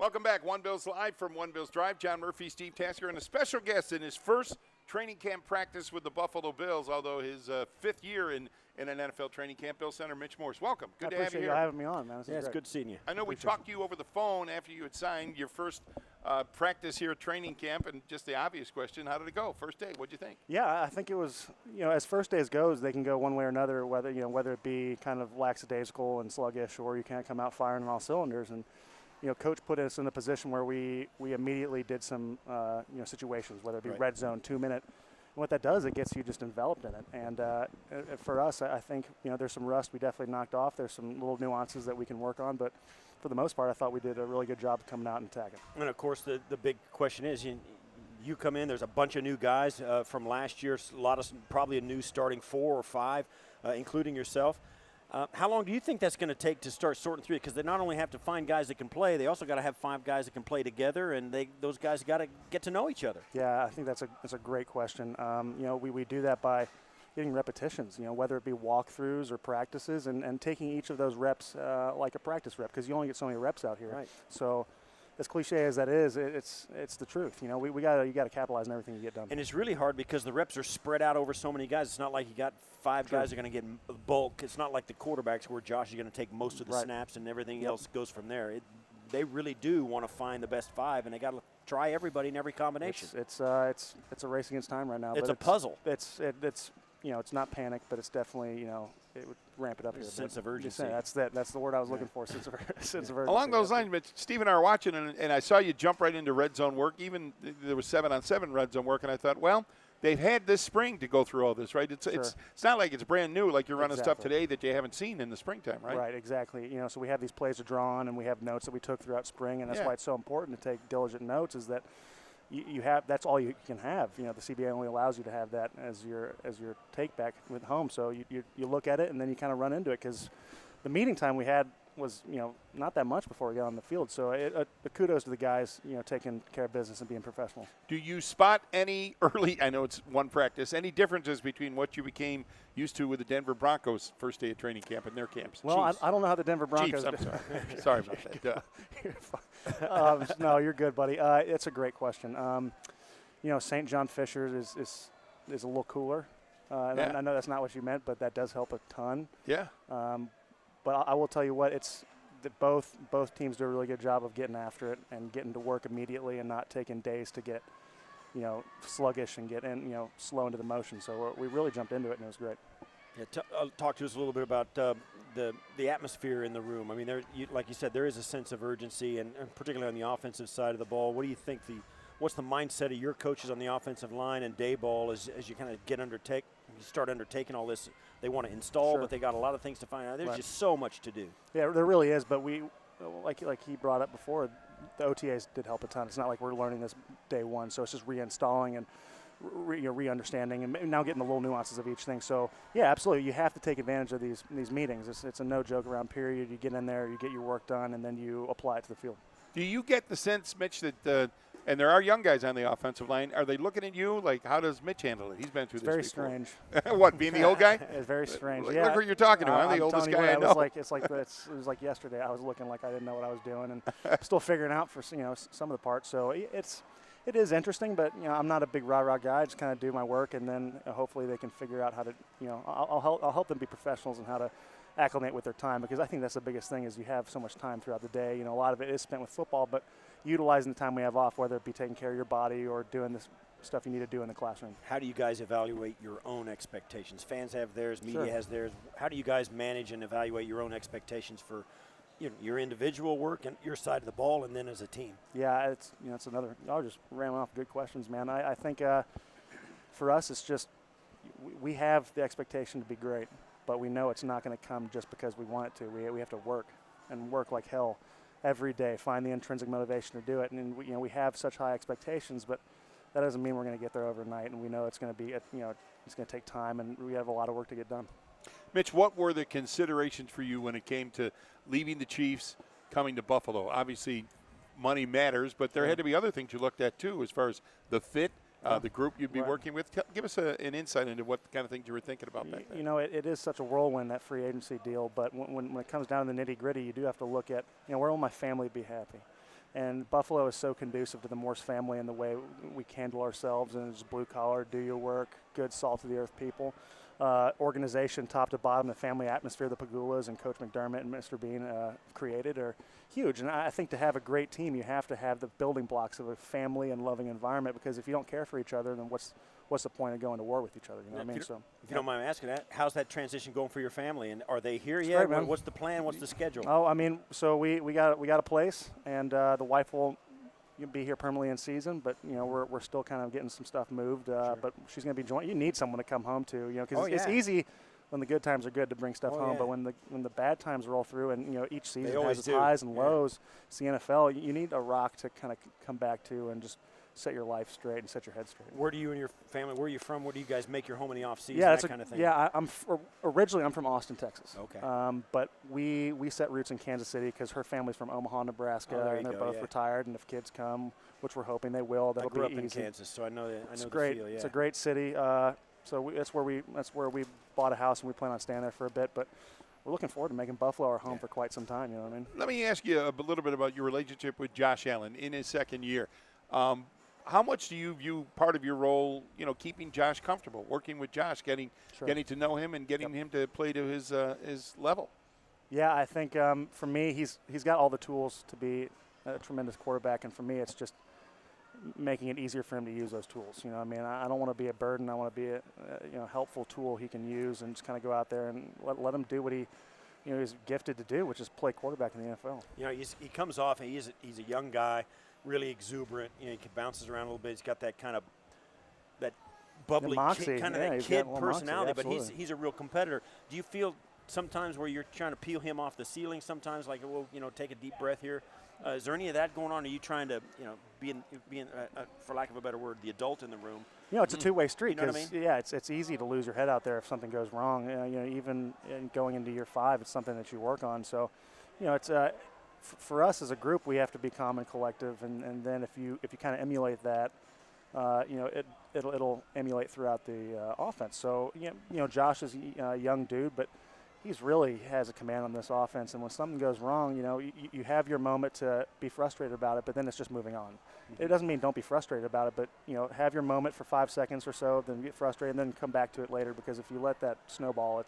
Welcome back. One Bills Live from One Bills Drive. John Murphy, Steve Tasker, and a special guest in his first training camp practice with the Buffalo Bills, although his fifth year in an NFL training camp. Bill Center, Mitch Morse. Welcome. Good to have you here. I appreciate you having me on, man. It's good seeing you. I know we talked to you over the phone after you had signed your first practice here at training camp, and just the obvious question, how did it go? First day, what'd you think? Yeah, I think it was, as first days goes, they can go one way or another, whether it be kind of lackadaisical and sluggish, or you can't come out firing on all cylinders. And Coach put us in a position where we immediately did some, situations, whether it be red zone, 2-minute. And what that does, it gets you just enveloped in it. And for us, I think, there's some rust we definitely knocked off. There's some little nuances that we can work on. But for the most part, I thought we did a really good job of coming out and attacking. And, of course, the big question is you come in, there's a bunch of new guys from last year, probably a new starting 4 or 5, including yourself. How long do you think that's going to take to start sorting through it? Because they not only have to find guys that can play, they also got to have 5 guys that can play together, and those guys got to get to know each other. Yeah, I think that's a great question. We do that by getting repetitions, whether it be walkthroughs or practices, and taking each of those reps like a practice rep, because you only get so many reps out here. Right. So, as cliche as that is, it's the truth. You got to capitalize on everything you get done. And it's really hard because the reps are spread out over so many guys. It's not like you got 5 guys that are going to get bulk. It's not like the quarterbacks where Josh is going to take most of the snaps and everything else goes from there. They really do want to find the best 5, and they got to try everybody in every combination. It's a race against time right now. It's a puzzle. It's not panic, but it's definitely it would ramp it up here. Sense of urgency. That's the word I was looking for. Sense of urgency. Along those lines, Mitch, Steve and I are watching, and I saw you jump right into red zone work. Even there was 7-on-7 red zone work, and I thought, well, they've had this spring to go through all this, right? It's not like it's brand new, like you're running stuff today that you haven't seen in the springtime, right? Right, exactly. So we have these plays to draw on, and we have notes that we took throughout spring, and that's why it's so important to take diligent notes. Is that that's all you can have. The CBA only allows you to have that as your take back with home. So you look at it, and then you kind of run into it, because the meeting time we had was not that much before we got on the field. So kudos to the guys taking care of business and being professionals. Do you spot any early? I know it's one practice. Any differences between what you became used to with the Denver Broncos first day of training camp and their camps? Well, I don't know how the Denver Broncos. Chiefs, I'm sorry. Sorry about that. No, you're good, buddy. It's a great question. St. John Fisher is a little cooler. I know that's not what you meant, but that does help a ton. Yeah. But I will tell you what, it's that both teams do a really good job of getting after it and getting to work immediately and not taking days to get, sluggish and get in, slow into the motion. So we really jumped into it, and it was great. Yeah, talk to us a little bit about the atmosphere in the room. I mean, like you said, there is a sense of urgency, and particularly on the offensive side of the ball. What do you think what's the mindset of your coaches on the offensive line and day ball as you kind of start undertaking all this? They want to install, but they got a lot of things to find out. There's just so much to do. Yeah, there really is. But we, like he brought up before, the OTAs did help a ton. It's not like we're learning this day one, so it's just reinstalling and re-understanding and now getting the little nuances of each thing. So yeah, absolutely, you have to take advantage of these meetings. It's a no joke around period. You get in there, you get your work done, and then you apply it to the field. Do you get the sense, Mitch, that and there are young guys on the offensive line, are they looking at you like, how does Mitch handle it? He's been through this before. Very strange. What, being the old guy? It's very strange. Look who you're talking to. I'm the oldest guy I know. It was like yesterday. I was looking like I didn't know what I was doing, and still figuring out for some of the parts. So it is interesting, but I'm not a big rah-rah guy. I just kind of do my work, and then hopefully they can figure out how to I'll help them be professionals and how to acclimate with their time, because I think that's the biggest thing is you have so much time throughout the day. A lot of it is spent with football, but utilizing the time we have off, whether it be taking care of your body or doing this stuff you need to do in the classroom. How do you guys evaluate your own expectations? Fans have theirs, media has theirs. How do you guys manage and evaluate your own expectations for your individual work and your side of the ball, and then as a team? Yeah, it's another. I'll just ram off good questions, man. I think for us, it's just we have the expectation to be great, but we know it's not going to come just because we want it to. We have to work and work like hell every day, find the intrinsic motivation to do it. And we have such high expectations, but that doesn't mean we're going to get there overnight. And we know it's going to be, it's going to take time, and we have a lot of work to get done. Mitch, what were the considerations for you when it came to leaving the Chiefs, coming to Buffalo? Obviously, money matters, but there had to be other things you looked at too, as far as the fit, the group you'd be working with. Give us an insight into what kind of things you were thinking about back then. It is such a whirlwind, that free agency deal, but when it comes down to the nitty-gritty, you do have to look at, where will my family be happy? And Buffalo is so conducive to the Morse family and the way we handle ourselves, and it's blue collar, do your work, good salt of the earth people. Organization top to bottom, the family atmosphere the Pagulas and Coach McDermott and Mr. Bean created are huge. And I think to have a great team, you have to have the building blocks of a family and loving environment, because if you don't care for each other, then what's the point of going to war with each other? You know what I mean? If you don't mind me asking that, how's that transition going for your family? And are they here yet? Great, man. What's the plan? What's the schedule? Oh, I mean, so we got a place, and the wife will be here permanently in season, but we're still kind of getting some stuff moved. Sure. But she's going to be joining. You need someone to come home to, because Oh, it's yeah. easy when the good times are good to bring stuff Oh, home, yeah. but when the bad times roll through, and each season always has its do. highs and Yeah. lows. It's the NFL. You need a rock to kind of come back to and just set your life straight and set your head straight. Where do you and your family, where are you from? Where do you guys make your home in the off season? Yeah, that that's kind of thing. Yeah, originally I'm from Austin, Texas. Okay. But we set roots in Kansas City because her family's from Omaha, Nebraska, Oh, there and you they're go, both yeah. retired. And if kids come, which we're hoping they will, I that'll grew be up in easy. Kansas, so I know It's the great. feel. Yeah. It's a great city. That's where we bought a house, and we plan on staying there for a bit. But we're looking forward to making Buffalo our home for quite some time. You know what I mean? Let me ask you a little bit about your relationship with Josh Allen in his second year. How much do you view part of your role, keeping Josh comfortable, working with Josh, getting to know him and getting him to play to his level? Yeah, I think for me, he's got all the tools to be a tremendous quarterback, and for me, it's just making it easier for him to use those tools. You know, I mean, I don't want to be a burden. I want to be a helpful tool he can use, and just kind of go out there and let him do what he he's gifted to do, which is play quarterback in the NFL. He comes off, and he's a young guy, really exuberant. He bounces around a little bit. He's got that kind of that bubbly moxie, kid, kind of yeah, that he's kid got a little personality. moxie, But he's a real competitor. Do you feel sometimes where you're trying to peel him off the ceiling? Sometimes, like, well, take a deep breath here. Is there any of that going on? Are you trying to, be for lack of a better word, the adult in the room? It's a two-way street. You know what I mean? Yeah, it's easy to lose your head out there if something goes wrong. Even going into year 5, it's something that you work on. So, it's for us as a group, we have to be calm and collective, and then if you kind of emulate that, it'll emulate throughout the offense. So, Josh is a young dude, but he's really has a command on this offense, and when something goes wrong, you have your moment to be frustrated about it, but then it's just moving on. It doesn't mean don't be frustrated about it, but have your moment for 5 seconds or so, then get frustrated, and then come back to it later, because if you let that snowball,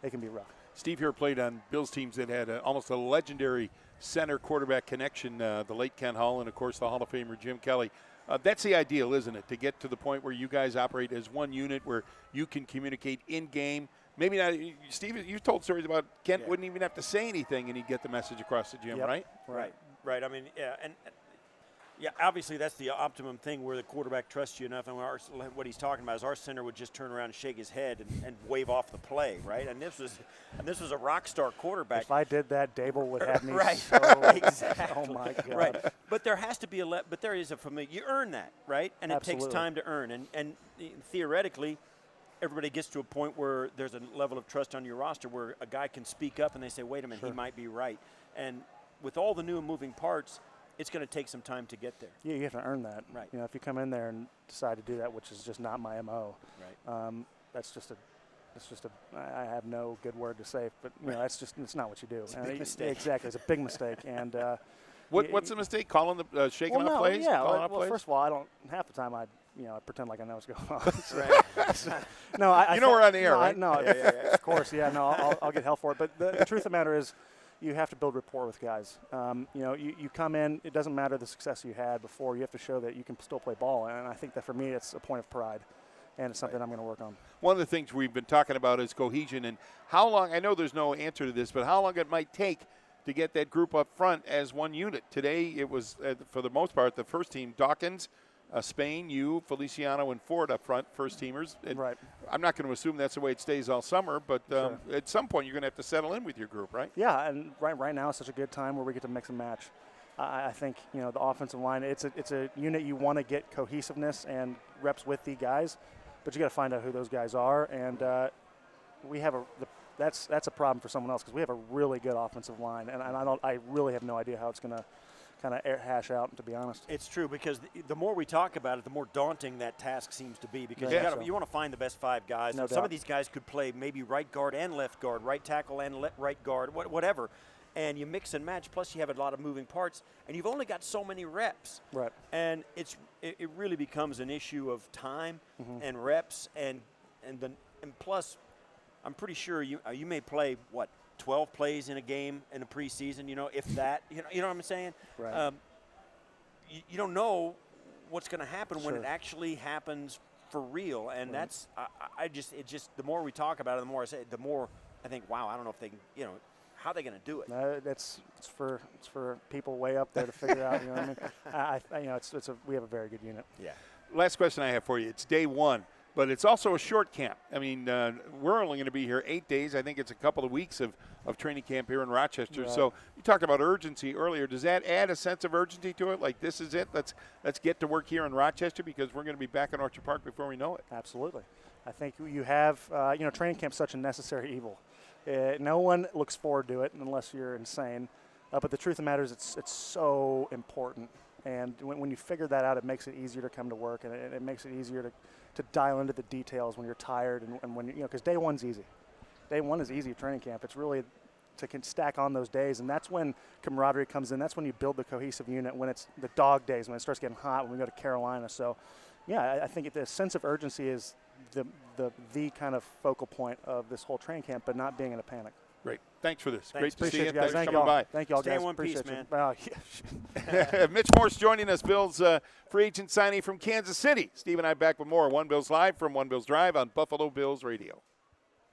it can be rough. Steve here played on Bills teams that had almost a legendary center quarterback connection, the late Ken Hall and, of course, the Hall of Famer Jim Kelly. That's the ideal, isn't it, to get to the point where you guys operate as one unit, where you can communicate in-game. Maybe not, Steve, you've told stories about Kent wouldn't even have to say anything and he'd get the message across to Jim, right? Right. I mean, and obviously that's the optimum thing where the quarterback trusts you enough. And what he's talking about is our center would just turn around and shake his head and wave off the play, right? And this was a rock star quarterback. If I did that, Dable would have me right. so exactly. Oh my God. Right. But there has to be but there is a familiar. You earn that, right? And Absolutely. it takes time to earn. And theoretically, everybody gets to a point where there's a level of trust on your roster where a guy can speak up and they say, wait a minute, he might be right. And with all the new and moving parts, it's going to take some time to get there. Yeah, you have to earn that. Right. If you come in there and decide to do that, which is just not my MO, right. I have no good word to say, but it's not what you do. It's a big mistake. Exactly, it's a big mistake. And what's the mistake? Calling the shaking off plays? Yeah. Calling off Well, plays? first of all, half the time I pretend like I know what's going on. Right. No, we're on the air, right? No, of course, yeah. No, I'll get hell for it. But the truth of the matter is, you have to build rapport with guys. You come in, it doesn't matter the success you had before, you have to show that you can still play ball. And I think that for me, it's a point of pride, and it's something I'm going to work on. One of the things we've been talking about is cohesion, and how long, I know there's no answer to this, but how long it might take to get that group up front as one unit. Today it was, for the most part, the first team, Dawkins, Spain, you, Feliciano, and Ford up front, first teamers. And right. I'm not going to assume that's the way it stays all summer, but Sure. At some point you're going to have to settle in with your group, right? Yeah, and right now it's such a good time where we get to mix and match. I think the offensive line, it's a unit you want to get cohesiveness and reps with the guys, but you got to find out who those guys are, and we have that's a problem for someone else because we have a really good offensive line, and I really have no idea how it's going to kind of hash out, to be honest. It's true, because the more we talk about it, the more daunting that task seems to be, because you want to find the best 5 guys. No Some doubt. of these guys could play maybe right guard and left guard, right tackle and right guard, whatever. and you mix and match. Plus, you have a lot of moving parts, and you've only got so many reps. Right. And it really becomes an issue of time and reps, and plus, I'm pretty sure you may play 12 plays in a game in a preseason. If that, you know what I'm saying. Right. You don't know what's going to happen when Sure. it actually happens for real, and that's the more we talk about it, the more I say, the more I think, wow, I don't know if they can, how are they going to do it? It's for people way up there to figure out. You know what I mean? We have a very good unit. Yeah. Last question I have for you. It's day one, but it's also a short camp. I mean, we're only going to be here 8 days. I think it's a couple of weeks of training camp here in Rochester. Right. So you talked about urgency earlier. Does that add a sense of urgency to it? Like, this is it. Let's get to work here in Rochester because we're going to be back in Orchard Park before we know it. Absolutely. I think you have, training camp's such a necessary evil. No one looks forward to it unless you're insane. But the truth of the matter is it's so important. And when you figure that out, it makes it easier to come to work, and it makes it easier to dial into the details when you're tired and when because day one's easy. Day one is easy at training camp. It's really to stack on those days, and that's when camaraderie comes in. That's when you build the cohesive unit, when it's the dog days, when it starts getting hot, when we go to Carolina. So, yeah, I think the sense of urgency is the kind of focal point of this whole training camp, but not being in a panic. Great. Thanks for this. Thanks. Great to see you. Appreciate you guys. Thanks for Thank coming by. Thank you all, Stay guys. in one piece, Appreciate man. you. Yeah. Mitch Morse joining us, Bills free agent signee from Kansas City. Steve and I back with more One Bills Live from One Bills Drive on Buffalo Bills Radio.